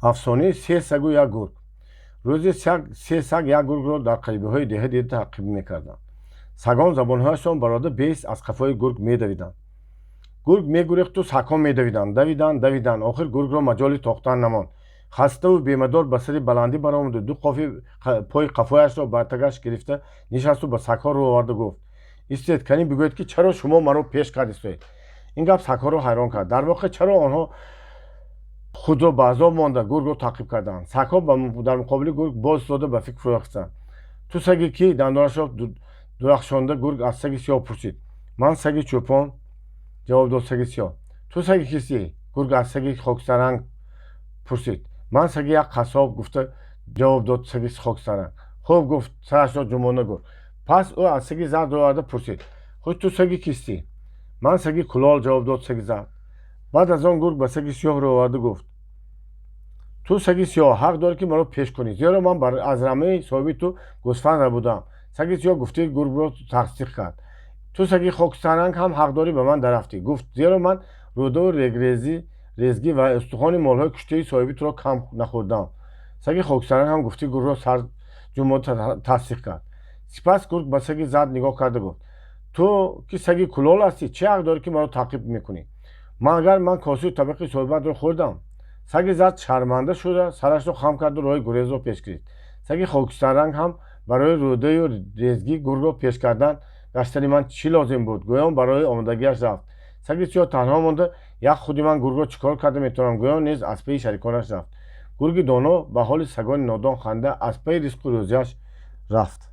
афсонаи се сагу як гург. рӯзе се саг як гургро дар қалибиҳои деҳа дида таъқиб мекарданд. сагон забонҳояшон барода бейст аз қафои гург медавиданд. гург мегурехту сагҳо медавиданд, давиданд. охир гургро маҷоли тохтан намонд. хаставу бемадор ба сари баландӣ баромаду ду пои қафояшро ба тагаш гирифта нишасту ба сагҳо рӯ оварда гуфт: истед, канӣ бигӯед ки чаро шумо маро пеш кардастоед. ин гап сагҳоро хайрон кард. дар воқеъ чаро онҳо худро ба азоб монда гургро таъқиб карданд. сагҳо дар муқобили гург боз истода ба фикр фурӯ рафтанд. ту саге кӣ? дандонашро дурахшонда гург аз саги сиёҳ пурсид. ман саги чӯпон, ҷавоб дод саги сиёҳ. ту саги кист? гург аз саги хоксаранг пурсид. ман саги як қассоб, гуфта ҷавоб дод саги хоксаранг. хуб, гуфт сарашро ҷунбонда гург. пас ӯ аз саги зард оварда пурсид: худ ту саги кистӣ? ман саги кулол, ҷавоб дод саги зард. баъд аз он гург ба саги сиёҳ рӯ оварда гуфт: ту саги сиёҳ, ҳақ дорӣ ки маро пеш кунӣ, зеро ман аз рамаи соҳиби ту гӯсфанд набудам. саги сиёҳ гуфти гургро тасдиқ кард. ту саги хоксаранг ҳам ҳақ дорӣ ба ман дарафтӣ, гуфт, зеро ман рӯдаву резгӣ ва устухони молҳои куштаи соҳиби туро кам нахӯрдам. саги хоксаранг ҳам гуфти гургро сар ҷунбода тасдиқ кард. сипас гург ба саги зард нигоҳ карда гуфт: ту ки саги кулол ҳастӣ, чӣ ҳақ дорӣ ки маро таъқиб мекунӣ? магар ман косаи табақи соҳибатро хӯрдам? саги зард шарманда шуда сарашро хам карду роҳи гурезро пеш гирифт. саги хоксаранг ҳам барои рӯдаю резгӣ гургро пеш кардан гаштани ман чӣ лозим буд? гӯён барои омодагиаш рафт. саги сиёҳ танҳо монда: як худи ман гургро чӣ кор карда метавонам? гӯён низ аз пеи шариконаш рафт. гурги доно ба ҳоли сагони нодон ханда аз пеи ризқу рӯзиаш рафт.